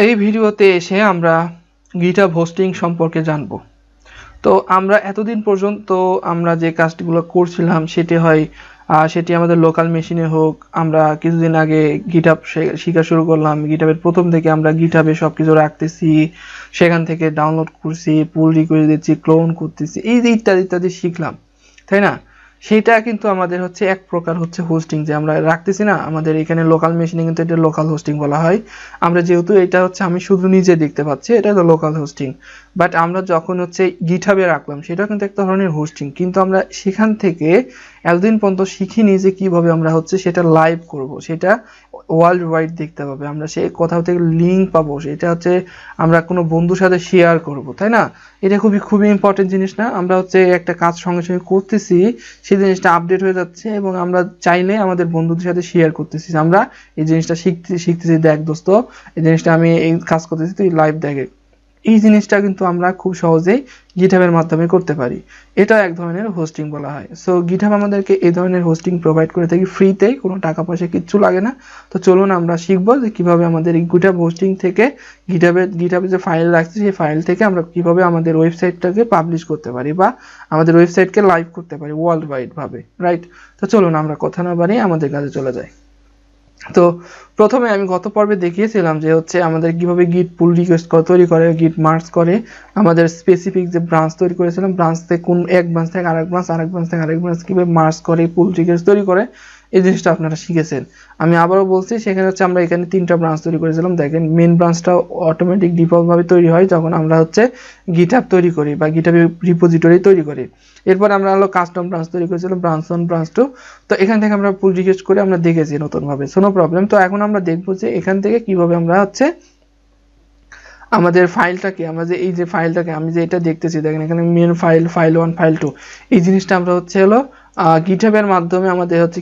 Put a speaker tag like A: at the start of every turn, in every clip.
A: এই ভিডিওতে এসে আমরা GitHub হোস্টিং সম্পর্কে জানব। তো আমরা এতদিন পর্যন্ত আমরা যে কাজগুলো করছিলাম সেটি আমাদের লোকাল মেশিনে হোক, আমরা কিছুদিন আগে GitHub শেখা শুরু করলাম। GitHub এর প্রথম থেকে আমরা GitHub এ সবকিছু রাখতেছি, সেখান থেকে ডাউনলোড করছি, পুল রিকোয়েস্ট দিচ্ছি, ক্লোন করতেছি, এই যে ইত্যাদি ইত্যাদি শিখলাম, তাই না? সেটা কিন্তু আমাদের হচ্ছে এক প্রকার হচ্ছে হোস্টিং, যে আমরা রাখতেছি না আমাদের এখানে লোকাল মেশিনে, কিন্তু এটা লোকাল হোস্টিং বলা হয়। আমরা যেহেতু এটা হচ্ছে আমি শুধু নিজে দেখতে পাচ্ছি, এটা তো লোকাল হোস্টিং। বাট আমরা যখন হচ্ছে গিটহাবে রাখলাম, সেটা কিন্তু এক ধরনের হোস্টিং, কিন্তু আমরা সেখান থেকে এতদিন পর্যন্ত শিখিনি যে কিভাবে আমরা হচ্ছে সেটা লাইভ করব, সেটা ওয়ার্ল্ড ওয়াইড দেখতে পাবে, আমরা সেই কোথাও থেকে লিঙ্ক পাবো, সেটা হচ্ছে আমরা কোনো বন্ধুর সাথে শেয়ার করব, তাই না? এটা খুবই খুবই ইম্পর্টেন্ট জিনিস না? আমরা হচ্ছে একটা কাজ সঙ্গে সঙ্গে করতেছি, সেই জিনিসটা আপডেট হয়ে যাচ্ছে এবং আমরা চাইলে আমাদের বন্ধুদের সাথে শেয়ার করতেছি, আমরা এই জিনিসটা শিখতেছি, দেখ দোস্ত এই জিনিসটা আমি এই কাজ করতেছি, তুই লাইভ দেখে। এই জিনিসটা কিন্তু আমরা খুব সহজেই GitHub এর মাধ্যমে করতে পারি। এটা এক ধরনের হোস্টিং বলা হয়। সো GitHub আমাদেরকে এই ধরনের হোস্টিং প্রোভাইড করে থাকি ফ্রিতে, কোনো টাকা পয়সা কিচ্ছু লাগে না। তো চলুন আমরা শিখবো যে কিভাবে আমাদের এই GitHub হোস্টিং থেকে GitHub যে ফাইল রাখছি, সেই ফাইল থেকে আমরা কিভাবে আমাদের ওয়েবসাইটটাকে পাবলিশ করতে পারি বা আমাদের ওয়েবসাইটকে লাইভ করতে পারি ওয়ার্ল্ড ওয়াইড ভাবে, রাইট? তো চলুন আমরা কথা না বাড়িয়ে আমাদের কাজে চলে যাই। তো প্রথমে আমি গত পর্বে দেখিয়েছিলাম যে হচ্ছে আমাদের কিভাবে গিট পুল রিকোয়েস্ট তৈরি করে, গিট মার্জ করে, আমাদের স্পেসিফিক যে ব্রাঞ্চ তৈরি করেছিলাম, ব্রাঞ্চ থেকে কোন এক ব্রাঞ্চ থেকে আরেক ব্রাঞ্চ থেকে আরেক ব্রাঞ্চ কিভাবে মার্জ করে, পুল রিকোয়েস্ট তৈরি করে, এই জিনিসটা আপনারা শিখেছেন। আমি আবারও বলছি, সেখানে হচ্ছে আমরা এখানে 3টা ব্রাঞ্চ তৈরি করেছিলাম। দেখেন মেইন ব্রাঞ্চটা অটোমেটিক ডিফল্ট ভাবে তৈরি হয় যখন আমরা হচ্ছে GitHub তৈরি করি বা GitHub রিপোজিটরি তৈরি করি। এরপর আমরা হলো কাস্টম ব্রাঞ্চ তৈরি করেছিলাম, ব্রাঞ্চ 1 ব্রাঞ্চ 2। তো এখান থেকে আমরা পুল রিকোয়েস্ট করে আমরা দেখেছি নতুন ভাবে, নো প্রবলেম। তো এখন আমরা দেখবো যে এখান থেকে কিভাবে আমরা হচ্ছে আমাদের ফাইলটাকে, আমরা যে এই যে ফাইলটাকে আমি যে এটা দেখতেছি, দেখেন এখানে মেন ফাইল, ফাইল 1, ফাইল 2, এই জিনিসটা আমরা হচ্ছে হলো GitHub এর মাধ্যমে আমাদের হচ্ছে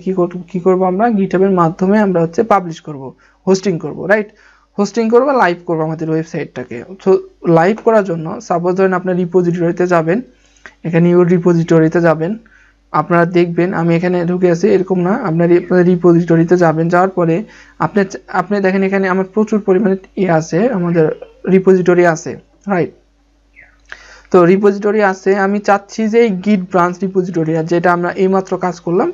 A: কি করব, আমরা GitHub এর মাধ্যমে আমরা হচ্ছে পাবলিশ করব, হোস্টিং করব, রাইট? হোস্টিং করব, লাইভ করব আমাদের ওয়েবসাইটটাকে। তো লাইভ করার জন্য সাপোজ ধরেন আপনার রিপোজিটরিতে যাবেন, এখানে ইউর রিপোজিটরিতে যাবেন, আপনারা দেখবেন আমি এখানে ঢুকে আছি, এরকম না, আপনার রিপোজিটরিতে যাবেন, যাওয়ার পরে আপনি দেখেন এখানে আমার প্রচুর পরিমাণে আছে, আমাদের রিপোজিটরি আছে, রাইট? তো রিপোজিটরি আছে, আমি চাচ্ছি যে এই গিট ব্রাঞ্চ রিপোজিটরি, আর যেটা আমরা এইমাত্র কাজ করলাম,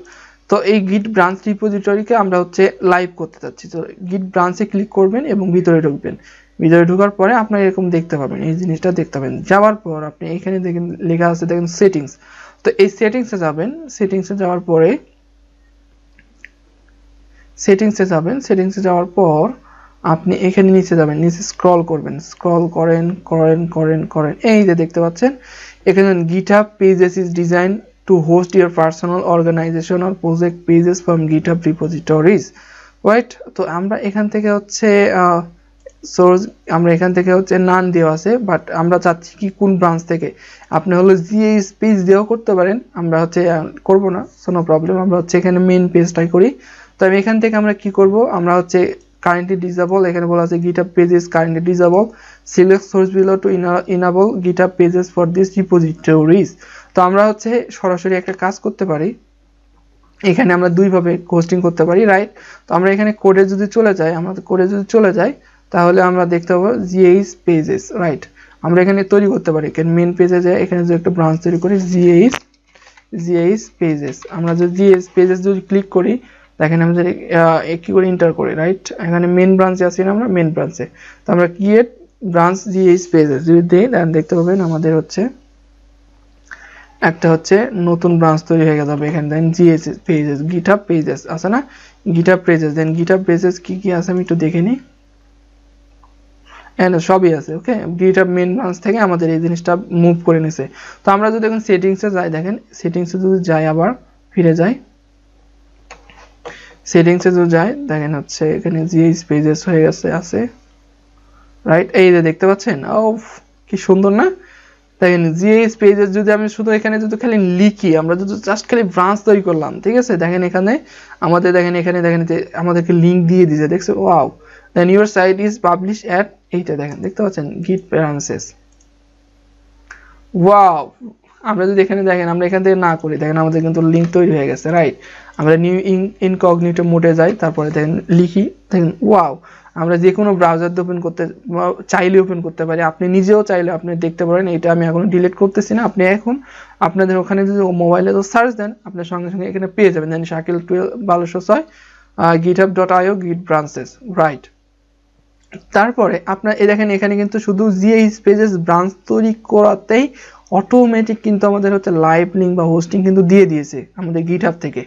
A: তো এই গিট ব্রাঞ্চ রিপোজিটরিকে আমরা হচ্ছে লাইভ করতে চাচ্ছি। তো গিট ব্রাঞ্চে ক্লিক করবেন এবং ভিতরে ঢুকবেন। ভিতরে ঢোকার পরে আপনারা এরকম দেখতে পাবেন, এই জিনিসটা দেখতে পাবেন। যাওয়ার পর আপনি এখানে দেখেন লেখা আছে, দেখেন সেটিংস। তো এই সেটিংসে যাবেন, সেটিংসে যাওয়ার পরে সেটিংসে যাওয়ার পর আপনি এখানে নিচে যাবেন, নিচে স্ক্রল করবেন, স্ক্রল করেন, এই যে দেখতে পাচ্ছেন এখানে GitHub pages is designed to host your personal organization or project pages from GitHub repositories, right? তো আমরা এখান থেকে হচ্ছে সোর্স, আমরা এখান থেকে হচ্ছে নান দেওয়া আছে, বাট আমরা চাচ্ছি কি কোন ব্রাঞ্চ থেকে, আপনি হলো জিএস পেজ দিয়েও করতে পারেন, আমরা হচ্ছে করব না, নো প্রবলেম। আমরা হচ্ছে এখানে মেইন পেজটাই করি। তো আমি এখান থেকে আমরা কি করব, আমরা হচ্ছে কারেন্টলি ডিসেবল, এখানে বলা আছে GitHub pages currently disable, select source below to enable GitHub pages for these repositories। তো আমরা হচ্ছে সরাসরি একটা কাজ করতে পারি, এখানে আমরা দুইভাবে হোস্টিং করতে পারি, রাইট? তো আমরা এখানে কোডে যদি চলে যাই, তাহলে আমরা দেখতে পাবো জিএইচ পেজেস, রাইট? আমরা এখানে তৈরি করতে পারি, এখানে মেইন পেজে যাই, এখানে যে একটা ব্রাঞ্চ তৈরি করি জিএইচ পেজেস। আমরা যদি জিএইচ পেজেস যদি ক্লিক করি, দেখেন আমাদের কি করে এন্টার করি, রাইট? এখানে মেইন ব্রাঞ্চে আছি না, আমরা মেইন ব্রাঞ্চে। তো আমরা ক্রিয়েট ব্রাঞ্চ জিএইচ পেজেস যদি দেই, দেন দেখতে পাবেন আমাদের হচ্ছে একটা হচ্ছে নতুন ব্রাঞ্চ তৈরি হয়ে যাবে। এখানে দেন জিএইচ পেজেস, GitHub পেজেস আছে না, GitHub পেজেস, দেন GitHub পেজেস কি আছে আমি একটু দেখে নিই, এন্ড সবই আছে, ওকে? GitHub মেইন ব্রাঞ্চ থেকে আমাদের এই জিনিসটা মুভ করে নিছে। তো আমরা যদি এখন সেটিংসে যাই, দেখেন সেটিংসে যদি যাই, আবার ফিরে যাই, সেটিংসে যদি যাই, দেখেন হচ্ছে এখানে জিএইচ পেজেস হয়ে গেছে, আছে, রাইট? এই যে দেখতে পাচ্ছেন, ও কি সুন্দর না? দেখেন জিএইচ পেজেস যদি আমি শুধু এখানে যদি খালি লিখি, আমরা যদি জাস্ট খালি ব্রাঞ্চ তৈরি করলাম, ঠিক আছে? দেখেন এখানে আমাদের দেখেন যে আমাদেরকে লিংক দিয়ে দিয়েছে, দেখছো? Wow. Then your site is publish at, এইটা দেখেন দেখতে পাচ্ছেন গিট ব্রাঞ্চেস, ওয়াও। আমরা যদি এখানে দেখেন, আমরা এখান থেকে না করি, দেখেন আমাদের কিন্তু লিংক তৈরি হয়ে গেছে, রাইট? আমরা নিউ ইনকগনিটো মোডে যাই, তারপরে দেখেন লিখি, দেখেন ওয়াও, আমরা যে কোনো ব্রাউজার দিয়ে ওপেন করতে চাইলে ওপেন করতে পারি, আপনি নিজেও চাইলে আপনি দেখতে পারেন। এটা আমি এখন ডিলিট করতেছি না, আপনি এখন আপনাদের ওখানে যদি মোবাইলে তো সার্চ দেন আপনার সঙ্গে সঙ্গে এখানে পেয়ে যাবেন, then Shakil 1206 github.io git branches, right. তারপরে আপনার এই দেখেন এখানে কিন্তু শুধু জিএইচ পেজেস ব্রাঞ্চ তৈরি করাতেই অটোমেটিক কিন্তু আমাদের হচ্ছে লাইভ লিঙ্ক বা হোস্টিং কিন্তু দিয়ে দিয়েছে আমাদের গিটহাব থেকে।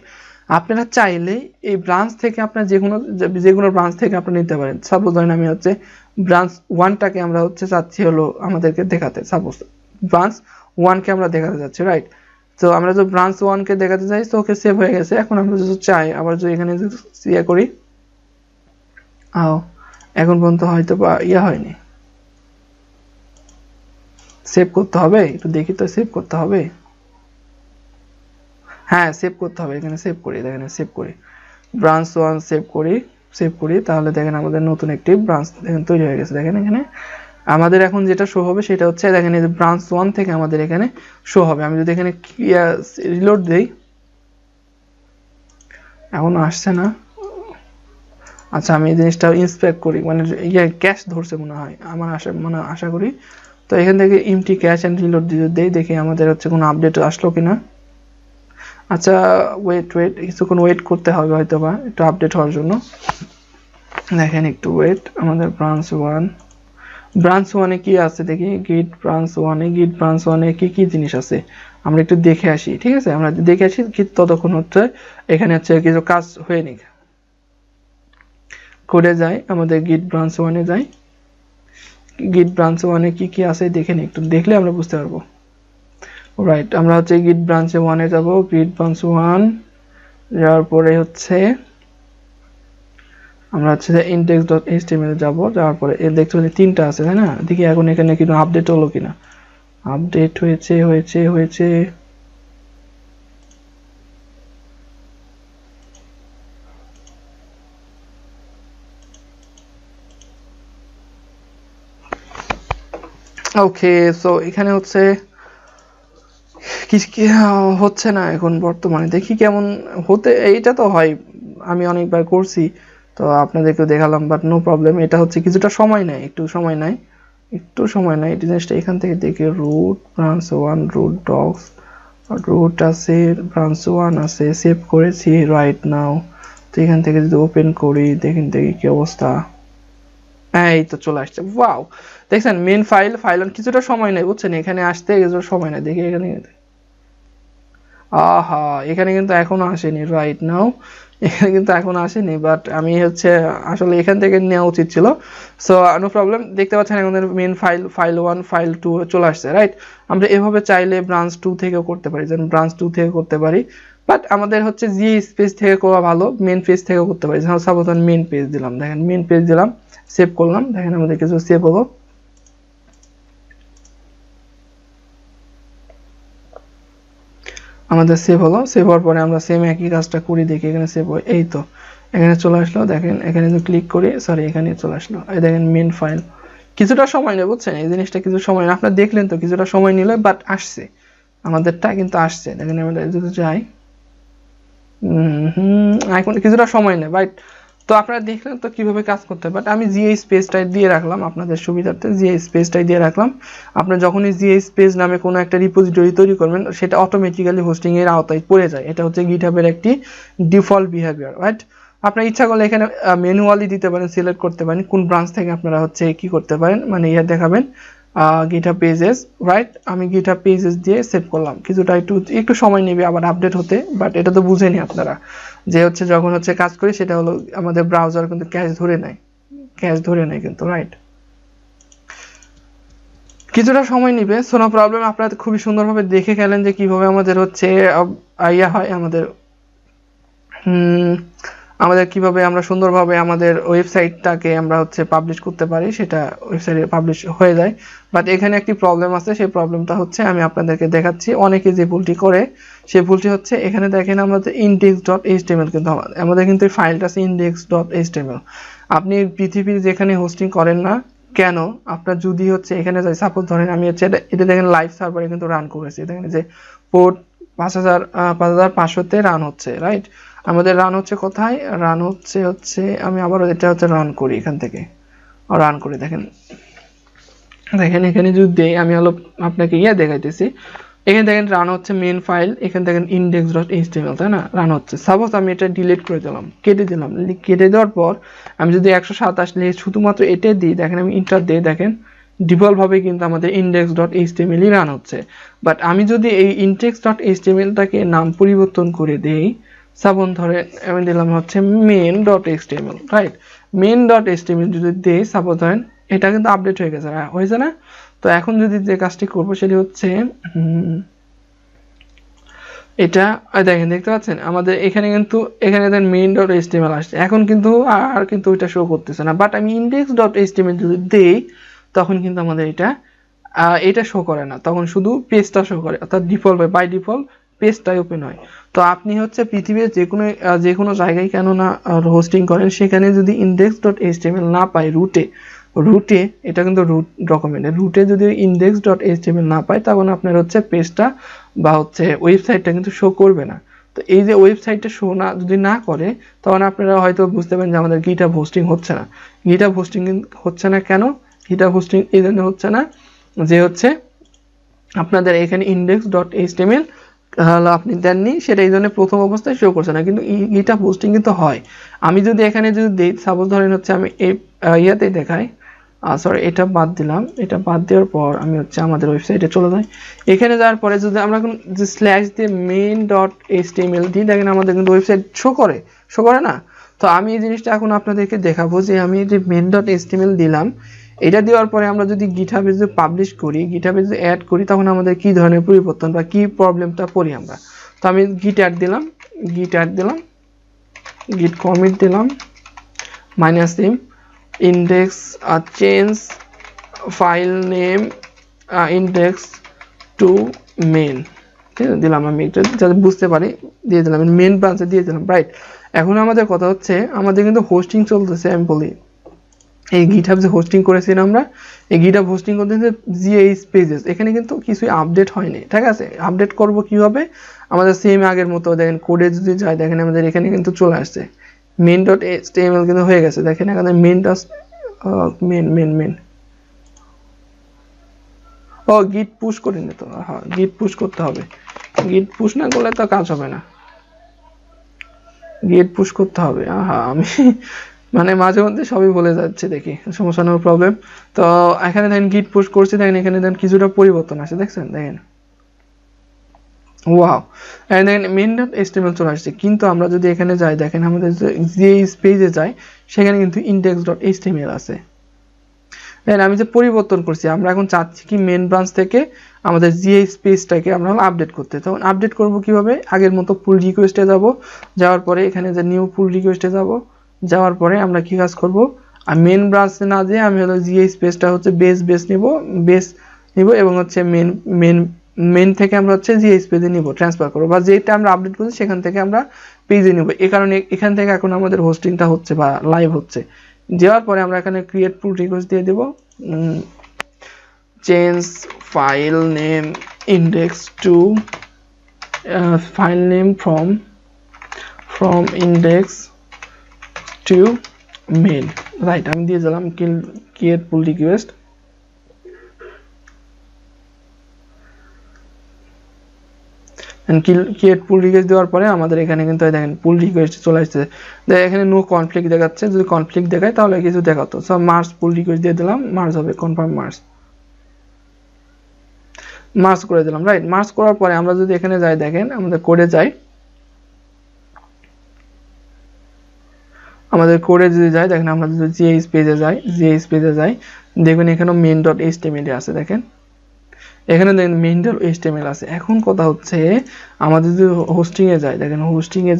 A: আপনারা চাইলে এই ব্রাঞ্চ থেকে আপনার যে কোনো ব্রাঞ্চ থেকে আপনারা নিতে পারেন। সাপোজ ধরেন আমি হচ্ছে ব্রাঞ্চ 1টাকে আমরা হচ্ছে চাচ্ছি হলো আমাদেরকে দেখাতে, সাপোজ ব্রাঞ্চ 1কে আমরা দেখাতে যাচ্ছি, রাইট। তো আমরা যদি ব্রাঞ্চ 1কে দেখাতে চাই তো ওকে সেভ হয়ে গেছে। এখন আমরা যদি চাই আবার যদি এখানে ইয়ে করি, এখন পর্যন্ত হয়তো বা ইয়া হয়নি, সেভ করতে হবে, একটু দেখি তো সেভ করতে হবে। হ্যাঁ সেভ করতে হবে, এখানে সেভ করি, দেখেন সেভ করি, ব্রাঞ্চ 1 সেভ করি, তাহলে দেখেন আমাদের নতুন একটি ব্রাঞ্চ দেখেন তৈরি হয়ে গেছে। দেখেন এখানে আমাদের এখন যেটা শো হবে সেটা হচ্ছে দেখেন এই যে ব্রাঞ্চ 1 থেকে আমাদের এখানে শো হবে। আমি যদি এখানে রিলোড দেই, এখনো আসছে না। আচ্ছা আমি এই জিনিসটা ইন্সপেক্ট করি, মানে ক্যাশ ধরছে মনে হয় আমার, আশা করি। তো এখান থেকে এমটি ক্যাশ এন্ড রিলোড দিয়ে দেই, দেখি আমাদের হচ্ছে কোনো আপডেট আসলো কিনা। আচ্ছা ওয়েট কিছুক্ষণ ওয়েট করতে হবে হয়তো বা একটু আপডেট হওয়ার জন্য। দেখেন একটু ওয়েট, আমাদের ব্রাঞ্চ 1-এ কি আছে দেখি, গিট ব্রাঞ্চ 1-এ কি জিনিস আছে আমরা একটু দেখে আসি, ঠিক আছে। আমরা দেখে আসি কি ততক্ষণ হচ্ছে এখানে হচ্ছে কিছু কাজ হয়ে নি, করে যাই আমাদের গিট ব্রাঞ্চ 1-এ যাই। গিট ব্রাঞ্চ 1-এ কি আছে দেখে নি, একটু দেখলে আমরা বুঝতে পারবো, রাইট। আমরা হচ্ছে গিট ব্রাঞ্চ 1-এ যাব, গিট ব্রাঞ্চ 1 যাওয়ার পরে হচ্ছে আমরা হচ্ছে index.html যাব, যাওয়ার পরে এর দেখতে পাচ্ছি 3টা আছে তাই না। দেখি এখন এখানে কিন্তু আপডেট হলো কিনা, আপডেট হয়েছে। ওকে সো এখানে হচ্ছে কি হচ্ছে না এখন বর্তমানে, দেখি কেমন হতে, এইটা তো হয় আমি অনেকবার করছি তো আপনাদেরকে দেখালাম, বাট নো প্রবলেম। এটা হচ্ছে কিছুটা সময় নেয়, একটু সময় নেয় এই জিনিসটা। এখান থেকে দেখি root branch 1 root docs root আছে, ব্রাঞ্চ 1 আছে, সেভ করেছি রাইট নাও। তো এখান থেকে যদি ওপেন করি দেখেন দেখি কি অবস্থা, এই তো চলে আসছে, ওয়াও দেখছেন মেন ফাইল কিছুটা সময় নেই বুঝছেন, এখানে আসতে কিছুটা সময় নেই। দেখি এখানে আহা এখানে কিন্তু এখনো আসেনি, রাইট নাও এখানে কিন্তু এখনো আসেনি, বাট আমি হচ্ছে আসলে এখান থেকে নেওয়া উচিত ছিল। সো নো প্রবলেম, দেখতে পাচ্ছেন আমাদের মেন ফাইল 1 ফাইল 2 চলে আসছে, রাইট। আমরা এভাবে চাইলে ব্রাঞ্চ 2 থেকেও করতে পারি, যেমন ব্রাঞ্চ 2 থেকে করতে পারি, বাট আমাদের হচ্ছে জি স্পেস থেকে করা ভালো, মেন পেজ থেকেও করতে পারি। সাপোজ মেন পেজ দিলাম, দেখেন মেন পেজ দিলাম, সেভ করলাম, দেখেন আমাদের কিছু সেভ হলো। আমাদের সেভ হলো, সেভ হওয়ার পরে আমরা সেম একই কাজটা করি, দেখি এখানে সেভ হয়, এই তো এখানে চলে আসলো। দেখেন এখানে যদি ক্লিক করি, সরি এখানে চলে আসলো, এই দেখেন মেন ফাইল। কিছুটা সময় নেই বুঝছেন, এই জিনিসটা কিছু সময় নেই, আপনারা দেখলেন তো কিছুটা সময় নিলে, বাট আসছে আমাদেরটা কিন্তু আসছে। দেখেন আমরা যদি যাই এখন কিছুটা সময় নেই, বাট তো আপনারা দেখলেন তো কিভাবে কাজ করতে হয়। বাট আমি জিএই স্পেসটাই দিয়ে রাখলাম আপনাদের সুবিধার্থে, জিএই স্পেসটাই দিয়ে রাখলাম। আপনারা যখনই জিএই স্পেস নামে কোনো একটা রিপোজিটরি তৈরি করবেন সেটা অটোমেটিক্যালি হোস্টিং এর আওতায় পড়ে যায়, এটা হচ্ছে গিটহাবের একটি ডিফল্ট বিহেভিয়ার, রাইট। আপনারা ইচ্ছা করলে এখানে ম্যানুয়ালি দিতে পারেন, সিলেক্ট করতে পারেন কোন ব্রাঞ্চ থেকে আপনারা হচ্ছে কি করতে পারেন, মানে ইয়া দেখাবেন গিটহাব পেজেস, রাইট। আমি গিটহাব পেজেস দিয়ে সেভ করলাম, কিছুটা একটু সময় নেবে আবার আপডেট হতে, বাট এটা তো বুঝেনি আপনারা যে হচ্ছে যখন হচ্ছে কাজ করি সেটা হলো আমাদের ব্রাউজার কিন্তু ক্যাশ ধরে নেয় কিন্তু, রাইট। কিছুটা সময় নিবে, সো নো প্রবলেম। আপনারা খুবই সুন্দরভাবে দেখে গেলেন যে কিভাবে আমাদের হচ্ছে ইয়া হয় আমাদের কিভাবে আমরা সুন্দরভাবে আমাদের ওয়েবসাইটটাকে আমরা হচ্ছে পাবলিশ করতে পারি, সেটা ওয়েবসাইটে পাবলিশ হয়ে যায়। বাট এখানে একটি প্রবলেম আছে, সেই প্রবলেমটা হচ্ছে আমি আপনাদেরকে দেখাচ্ছি। অনেকে যে ভুলটি করে সেই ভুলটি হচ্ছে এখানে দেখেন আমাদের index.html, কিন্তু আমাদের কিন্তু এই ফাইলটা আছে index.html। আপনি পৃথিবীর যেখানে হোস্টিং করেন না কেন, আপনার যদি হচ্ছে এখানে যাই, সাপোজ ধরেন আমি হচ্ছে এটা দেখেন লাইভ সার্ভারে কিন্তু রান করেছি, দেখেন যে পোর্ট 5500-তে রান হচ্ছে, রাইট। আমাদের রান হচ্ছে কোথায়, রান হচ্ছে আমি আবার এটা হচ্ছে রান করি এখান থেকে, রান করে দেখেন এখানে যদি দেই, আমি হলো আপনাকে দেখাইতেছি। এখানে দেখেন রান হচ্ছে মেন ফাইল, এখানে দেখেন index.html, তাই না, রান হচ্ছে। সাপোজ আমি এটা ডিলিট করে দিলাম, কেটে দিলাম, কেটে দেওয়ার পর আমি যদি 127 লিখে শুধুমাত্র এটাই দিই, দেখেন আমি ইন্টার দিই, দেখেন ডিফল্ট ভাবে কিন্তু আমাদের index.html রান হচ্ছে। বাট আমি যদি এই index.html টাকে নাম পরিবর্তন করে দেই, সাপোজ ধরেন আমি দিলাম হচ্ছে main.html, রাইট, main.html যদি দেই, সাপোজ ধরেন এটা কিন্তু আপডেট হয়ে গেছে, হয়েছে না? তো এখন যদি যে কাজটি করবো সেটি হচ্ছে এটা দেখেন, দেখতে পাচ্ছেন আমাদের এখানে দেন main.html আসছে, এখন কিন্তু আর কিন্তু ওইটা শো করতেছে না। বাট আমি index.html যদি দেই, তখন কিন্তু আমাদের এটা শো করে না, তখন শুধু পেজটা শো করে, অর্থাৎ ডিফল্ট বাই ডিফল্ট পেজটাই ওপেন হয়। তো আপনি হচ্ছে পৃথিবীর যে কোনো জায়গায় কেন না হোস্টিং করেন, সেখানে যদি index.html না পায় রুটে, এটা কিন্তু রুট ডকুমেন্টে, রুটে যদি index.html না পায়, তখন আপনার হচ্ছে পেজটা বা হচ্ছে ওয়েবসাইটটা কিন্তু শো করবে না। তো এই যে ওয়েবসাইটটা শো না যদি না করে, তখন আপনারা হয়তো বুঝতে পারেন যে আমাদের GitHub হোস্টিং হচ্ছে না। GitHub হোস্টিং হচ্ছে না কেন? GitHub হোস্টিং এই জন্য হচ্ছে না যে হচ্ছে আপনাদের এখানে index.html আপনি দেননি, সেটা এই জন্য প্রথম অবস্থায় শো করছে না, কিন্তু GitHub হোস্টিং কিন্তু হয়। আমি যদি এখানে যদি দেই, সাপোজ ধরেন হচ্ছে আমি এই ইয়াতেই দেখাই, সরি এটা বাদ দিলাম, এটা বাদ দেওয়ার পর আমি হচ্ছে আমাদের ওয়েবসাইটে চলে যাই। এখানে যাওয়ার পরে যদি আমরা যে স্ল্যাশ দিয়ে main.html দিই, দেখেন আমাদের কিন্তু ওয়েবসাইট শো করে না। তো আমি এই জিনিসটা এখন আপনাদেরকে দেখাবো যে আমি যে main.html দিলাম, এটা দেওয়ার পরে আমরা যদি গিটহাবে যদি পাবলিশ করি, গিটহাবে যদি অ্যাড করি, তখন আমাদের কি ধরনের পরিবর্তন বা কি প্রবলেমটা পড়ি আমরা। তো আমি গিট অ্যাড দিলাম, গিট কমিট দিলাম, -m index change file name index to main, ঠিক আছে, দিলাম আমি এটা যাতে বুঝতে পারি, দিয়ে দিলাম মেন ব্রাঞ্চে দিয়ে দিলাম, রাইট। এখন আমাদের কথা হচ্ছে আমাদের কিন্তু হোস্টিং চলতেছে, আমি বলি এই GitHub যে হোস্টিং করেছিলাম আমরা, এই GitHub হোস্টিং করতেছে GH পেজেস, এখানে কিন্তু কিছুই আপডেট হয়নি, ঠিক আছে। আপডেট করব কিভাবে, আমাদের সেম আগের মতো দেখেন কোডে যদি যাই, দেখেন আমাদের এখানে কিন্তু চলে আসছে main.html কিন্তু হয়ে গেছে, দেখেন এখানে মেন ও গিট পুশ করে নিত, হ্যাঁ গিট পুশ করতে হবে, গিট পুশ না করলে তো কাজ হবে না, গিট পুশ করতে হবে। আমি মানে মাঝে মধ্যে সবই বলে যাচ্ছে, দেখি সমস্যা নেই, প্রবলেম। তো এখানে দেখেন গিট পুশ করছি, দেখেন এখানে দেখেন কিছুটা পরিবর্তন আসে, দেখছেন, দেখেন ওয়াও, এন্ড দেখেন main.html চলে আসছে। কিন্তু আমরা যদি এখানে যাই, দেখেন আমাদের যে পেজে যাই, সেখানে কিন্তু index.html আছে। দেন আমি যে পরিবর্তন করছি, আমরা এখন চাচ্ছি কি মেন ব্রাঞ্চ থেকে আমাদের GH পেজটাকে আমরা আপডেট করতে। তখন আপডেট করব কিভাবে, আগের মতো পুল রিকোয়েস্টে যাব, যাওয়ার পরে এখানে যে নিউ পুল রিকোয়েস্টে যাব, যাওয়ার পরে আমরা কি কাজ করব, আর মেন ব্রাঞ্চে না যেয়ে আমি হলো GH পেজটা হচ্ছে বেস নিব এবং হচ্ছে মেন থেকে আমরা হচ্ছে GH পেজে নিব, ট্রান্সফার করব, বা যেটা আমরা আপডেট করছি সেখান থেকে আমরা পেজে নিব। এই কারণে এখান থেকে এখন আমাদের হোস্টিংটা হচ্ছে বা লাইভ হচ্ছে। দেওয়ার পরে আমরা এখানে ক্রিয়েট পুল রিকোয়েস্ট দিয়ে দেব, change file name index to file name from index to main, right. আমি দিয়ে দিলাম create pull request. Create pull request দেওয়ার পরে আমাদের এখানে কিন্তু দেখেন পুল রিকোয়েস্ট চলে আসছে, এখানে নো কনফ্লিক্ট দেখাচ্ছে, যদি কনফ্লিক্ট দেখায় তাহলে কিছু দেখাতো। সব মার্জ পুল রিকোয়েস্ট দিয়ে দিলাম, মার্জ হবে, কনফার্ম মার্জ করে দিলাম, রাইট। মার্জ করার পরে আমরা যদি এখানে যাই, দেখেন আমাদের কোডে যাই, যদি যাই, দেখেন আমরা যদি GH পেজে যাই, দেখবেন এখানে main.html আছে, দেখেন এখানে দেখেন main.html আছে। এখন কথা হচ্ছে আমাদের যদি হোস্টিং এ যাই, দেখেন হোস্টিং এ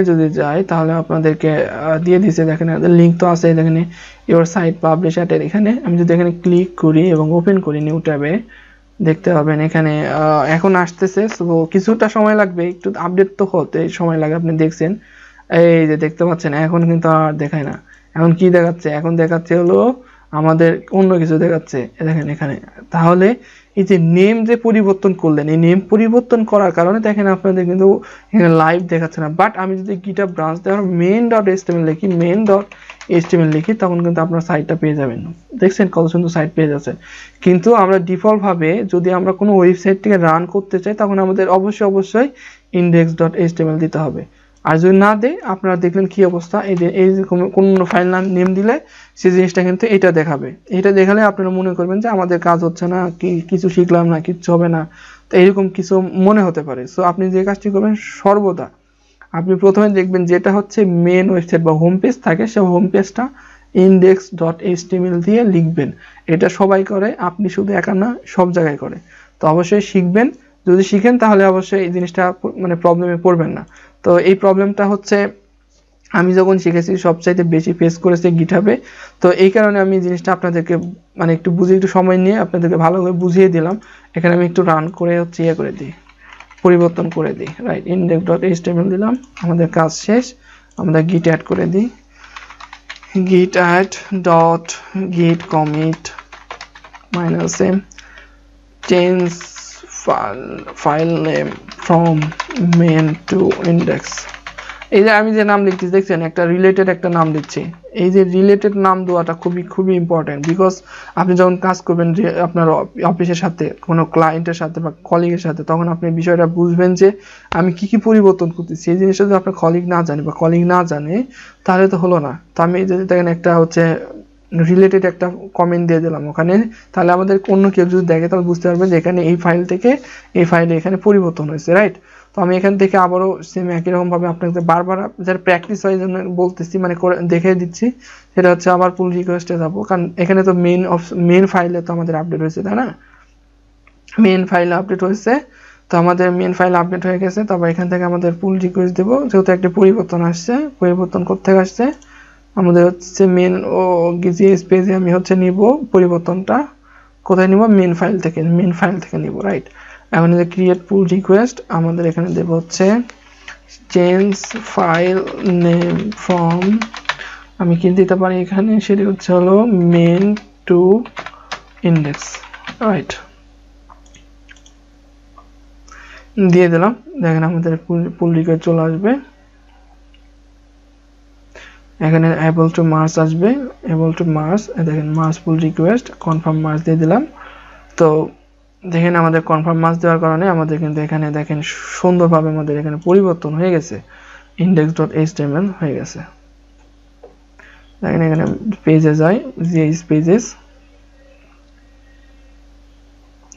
A: যদি যাই তাহলে আপনাদেরকে দিয়ে দিছে, দেখেন লিংক তো আছে, দেখেন ইওর সাইট পাবলিশ এর, এখানে আমি যদি এখানে ক্লিক করি এবং ওপেন করি নিউ ট্যাবে, দেখতে পাবেন এখানে এখন আসতেছে। সো কিছুটা সময় লাগবে, একটু আপডেট তো হতে সময় লাগে, আপনি দেখছেন, এই যে দেখতে পাচ্ছেন এখন কিন্তু আর দেখায় না। এখন কি দেখাচ্ছে, এখন দেখাচ্ছে হলো আমাদের অন্য কিছু দেখাচ্ছে, দেখেন এখানে। তাহলে এই যে নেম যে পরিবর্তন করলেন, এই নেম পরিবর্তন করার কারণে দেখেন আপনাদের কিন্তু এখানে লাইভ দেখাচ্ছে না। বাট আমি যদি গিটহাব ব্রাঞ্চ দেওয়ার main.html লিখি, main.html লিখি, তখন কিন্তু আপনার সাইটটা পেয়ে যাবেন। দেখছেন কত সুন্দর সাইট পেয়ে যাচ্ছে। কিন্তু আমরা ডিফল্ট ভাবে যদি আমরা কোনো ওয়েবসাইটটিকে রান করতে চাই, তখন আমাদের অবশ্যই index.html দিতে হবে। আর যদি না দেই, আপনারা দেখলেন কি অবস্থা, এই যে কোন ফাইল নাম নেম দিলে সেই জিনিসটা কিন্তু এটা দেখাবে। এটা দেখালে আপনারা মনে করবেন যে আমাদের কাজ হচ্ছে না, কিছু শিখলাম না, কিচ্ছু হবে না, তো এরকম কিছু মনে হতে পারে। সো আপনি যে কাজটি করবেন, সর্বদা আপনি প্রথমে দেখবেন যেটা হচ্ছে মেন ওয়েবসাইট বা হোম পেজ থাকে, সেই হোম পেজটা index.html দিয়ে লিখবেন। এটা সবাই করে, আপনি শুধু একা না, সব জায়গায় করে। তো অবশ্যই শিখবেন। যদি শিখেন তাহলে অবশ্যই এই জিনিসটা মানে প্রবলেমে পড়বেন না। তো এই প্রবলেমটা হচ্ছে আমি যখন শিখেছি সবচাইতে বেশি ফেস করেছে গিটহাবে। তো এই কারণে আমি জিনিসটা আপনাদেরকে মানে একটু বুঝিয়ে, একটু সময় নিয়ে আপনাদেরকে ভালোভাবে বুঝিয়ে দিলাম। এখানে আমি একটু রান করে হচ্ছে ইয়ে করে দিই, পরিবর্তন করে দিই, রাইট। index.html দিলাম, আমাদের কাজ শেষ। আমরা git add করে দিই, git add dot git commit -m change file name from main to index। এই যে আমি যে নাম লিখতেছি দেখছেন, একটা রিলেটেড একটা নাম দিচ্ছি। এই যে রিলেটেড নাম দেওয়াটা খুবই ইম্পর্টেন্ট, বিকজ আপনি যখন কাজ করবেন আপনার অফিসের সাথে, কোনো ক্লায়েন্টের সাথে বা কলিগের সাথে, তখন আপনি বিষয়টা বুঝবেন যে আমি কি পরিবর্তন করতেছি। এই জিনিসটা যদি আপনার কলিগ না জানে বা কলিগ না জানে, তাহলে তো হলো না। তো আমি যদি দেখেন একটা হচ্ছে রিলেটেড একটা কমেন্ট দিয়ে দিলাম ওখানে, তাহলে আমাদের অন্য কেউ যদি দেখে তাহলে বুঝতে পারবেন যে এখানে এই ফাইল থেকে এই ফাইলে এখানে পরিবর্তন হয়েছে, রাইট। তো আমি এখান থেকে আবারও সেম একই রকম ভাবে আপনাকে বারবার যারা প্র্যাকটিস হয় জন্য বলতেছি, মানে দেখে দিচ্ছি। সেটা হচ্ছে আবার পুল রিকোয়েস্টে যাব, কারণ এখানে তো মেন ফাইলে তো আমাদের আপডেট হয়েছে, তাই না? মেন ফাইল আপডেট হয়েছে, তো আমাদের মেন ফাইল আপডেট হয়ে গেছে। তবে এখান থেকে আমাদের পুল রিকোয়েস্ট দেবো, যেহেতু একটা পরিবর্তন আসছে। পরিবর্তন কোত্থেকে আসছে? আমাদের হচ্ছে মেন ও জিএস পেজে আমি হচ্ছে নিব পরিবর্তনটা, কোথায় নিব? মেন ফাইল থেকে নিব, রাইট। এখন যে ক্রিয়েট পুল রিকোয়েস্ট, আমাদের এখানে দেব হচ্ছে চেঞ্জ ফাইল নেম ফ্রম, আমি কি দিতে পারি এখানে, সেটা হচ্ছে হলো মেন টু ইন্ডেক্স, রাইট। দিয়ে দিলাম, দেখেন আমাদের পুল রিকোয়েস্ট চলে আসবে। এখানে এবল টু মার্জ আসবে, এবল টু মার্জ, দেখেন মার্জ পুল রিকোয়েস্ট, কনফার্ম মার্জ দিয়ে দিলাম। তো দেখেন আমাদের কনফার্ম মার্জ দেওয়ার কারণে আমাদের কিন্তু এখানে দেখেন সুন্দরভাবে আমাদের এখানে পরিবর্তন হয়ে গেছে, index.html হয়ে গেছে। দেখেন এখানে পেজে যাই, জিএস পেজেস,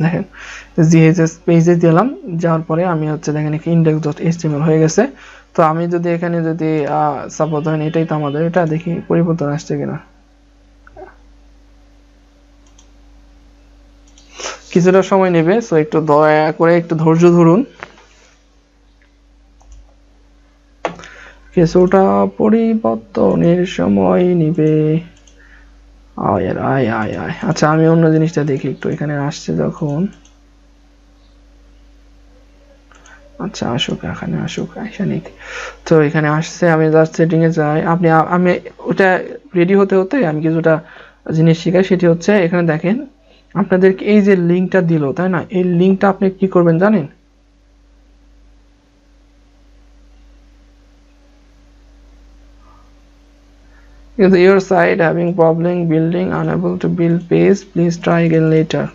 A: দেখেন জিএস পেজে দিলাম, যাওয়ার পরে আমি হচ্ছে দেখেন index.html হয়ে গেছে। তো আমি যদি এখানে যদি সাপোজ ধরেন এটাই তো আমাদের, এটা দেখি পরিবর্তন আসছে কিনা। কিছুটা সময় নেবে, সো একটু দয়া করে একটু ধৈর্য ধরুন, কিছুটা পরিবর্তনের সময় নিবে। আয় আয় আয় আয়, আচ্ছা আমি অন্য জিনিসটা দেখি একটু, এখানে আসছে যখন, আচ্ছা আসুক, এখানে আসুক আইসানিক। তো এখানে আসছে, আমি জাস্ট সেটিং এ যাই। আমি ওটা রেডি হতে হতে আমি কিছুটা জিনিস শিখাই, সেটি হচ্ছে এখানে দেখেন আপনাদেরকে এই যে লিঙ্কটা দিল, তাই না? এই লিঙ্কটা আপনি কি করবেন জানেন? If your site having problem building, unable to build page, please try again later.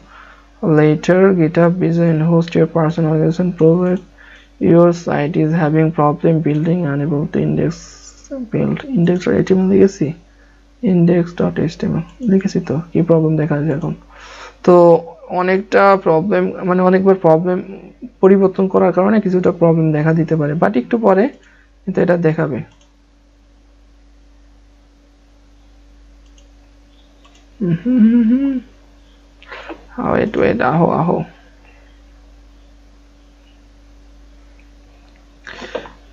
A: GitHub Vision host your personal organization provide your site is having problem building, unable to build index.html লিখেছি, index.html লিখেছি, তো কি problem দেখা যায় এখন? তো অনেকটা problem, মানে অনেকবার প্রবলেম পরিবর্তন করার কারণে কিছুটা প্রবলেম দেখা দিতে পারে, বাট একটু পরে কিন্তু এটা দেখাবে। ওয়েট আহো,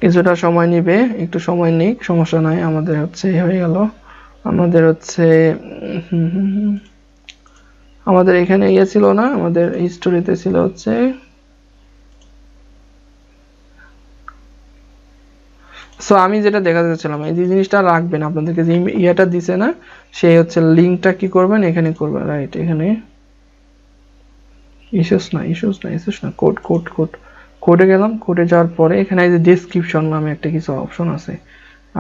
A: কিছুটা সময় নিবে, একটু সময় নিক, সমস্যা নাই। আমাদের হচ্ছে হয়ে গেল, আমাদের হচ্ছে আমাদের এখানে ইয়ে ছিল না, আমাদের হিস্টোরিতে ছিল হচ্ছে সো আমি যেটা দেখাতে চাচ্ছিলাম, এই যে জিনিসটা রাখবেন, আপনাদেরকে যে ইয়েটা দিছে না, সেই হচ্ছে লিঙ্কটা কি করবেন, এখানে করবেন, রাইট, এখানে ইস্যুস না, কোডে গেলাম। কোডে যাওয়ার পরে এখানে এই যে ডেসক্রিপশন নামে একটা কিছু অপশন আছে,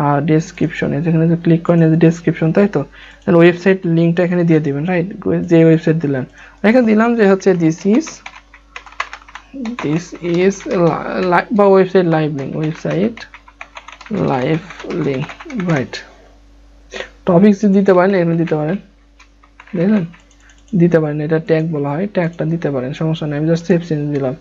A: আর ডেসক্রিপশনে যেখানে যে ক্লিক করেন, এই যে ডেসক্রিপশন, তাই তো, তাহলে ওয়েবসাইট লিঙ্কটা এখানে দিয়ে দিবেন, রাইট, যে ওয়েবসাইট দিলেন এখানে দিলাম যে হচ্ছে দিস ইজ বা website live link, website live link, right. Topics দিতে পারেন, এখানে দিতে পারেন, দেখলেন, দিতে পারেন, এটা ট্যাগ বলা হয়, ট্যাগটা দিতে পারেন, সমস্যা নেই। আমি জাস্ট সেভ চেঞ্জ দিলাম।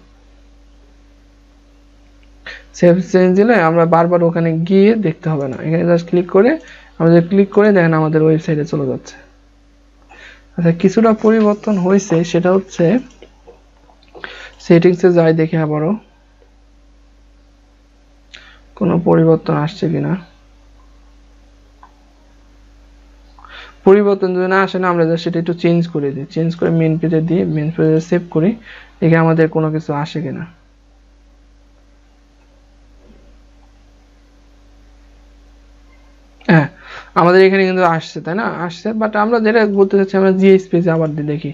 A: সেভ চেঞ্জ দিলে আমরা বারবার ওখানে গিয়ে দেখতে হবে না, এখানে জাস্ট ক্লিক করে, আমাদের ক্লিক করে দেখেন আমাদের ওয়েবসাইটে চলে যাচ্ছে। আচ্ছা, কিছুটা পরিবর্তন হয়েছে, সেটা হচ্ছে সেটিংসে যাই দেখি আবারও কোনো পরিবর্তন আসছে কিনা। পরিবর্তন যদি না আসে না, আমরা জাস্ট সেটা একটু চেঞ্জ করে দিই, চেঞ্জ করে মেন পেজে দিয়ে মেন পেজে সেভ করি, দেখি আমাদের কোনো কিছু আসে কিনা। হ্যাঁ, আমাদের এখানে কিন্তু আসছে, তাই না, আসছে, বাট আমরা যেটা বলতে চাচ্ছি, আমরা জিএস পেজে আবার দিয়ে দেখি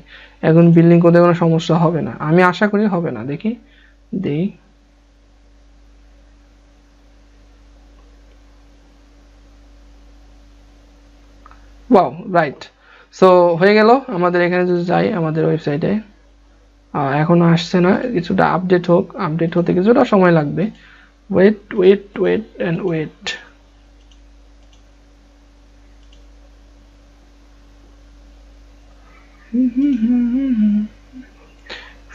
A: এখন বিল্ডিং করতে কোনো সমস্যা হবে না, আমি আশা করি হবে না, দেখি দেই। Wow, right. সো হয়ে গেল। আমাদের এখানে যদি যাই আমাদের ওয়েবসাইটে, এখনো আসছে না, কিছুটা আপডেট হোক, আপডেট হতে কিছুটা সময় লাগবে। Wait and wait.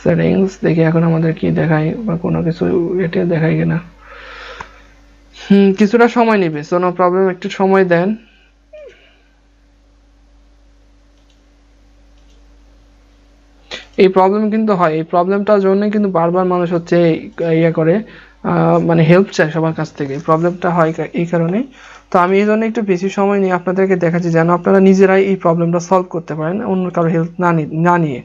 A: সেটিংস দেখি এখন আমাদের কি দেখায়, বা কোনো কিছু এটা দেখায় কিনা। কিছুটা সময় নেবে, সো নো প্রবলেম, একটু সময় দেন। এই প্রবলেম কিন্তু হয়, এই প্রবলেমটার জন্য কিন্তু বারবার মানুষ হচ্ছে ইয়ে করে, মানে হেল্প চায় সবার কাছ থেকে, প্রবলেমটা হয় এই কারণে। তো আমি এই জন্য একটু বেশি সময় নিয়ে আপনাদেরকে দেখাচ্ছি, যেন আপনারা নিজেরাই এই প্রবলেমটা সলভ করতে পারেন, অন্য কারো হেল্প না নিয়ে।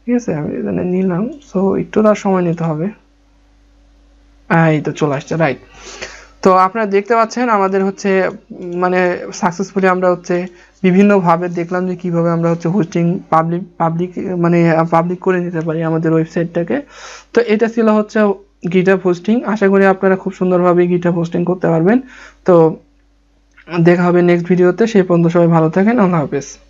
A: ঠিক আছে, আমি এখানে নিলাম, সো একটু তার সময় নিতে হবে। এই তো চলে আসছে, রাইট। তো আপনারা দেখতে পাচ্ছেন আমাদের হচ্ছে মানে সাকসেসফুলি আমরা হচ্ছে বিভিন্নভাবে দেখলাম যে কিভাবে আমরা হচ্ছে হোস্টিং পাবলিক মানে পাবলিক করে নিতে পারি আমাদের ওয়েবসাইটটাকে। তো এটা ছিল হচ্ছে গিটহাব হোস্টিং। আশা করি আপনারা খুব সুন্দরভাবে গিটহাব হোস্টিং করতে পারবেন। তো দেখা হবে নেক্সট ভিডিওতে, সেই পর্যন্ত সবাই ভালো থাকেন, আল্লাহ হাফেজ।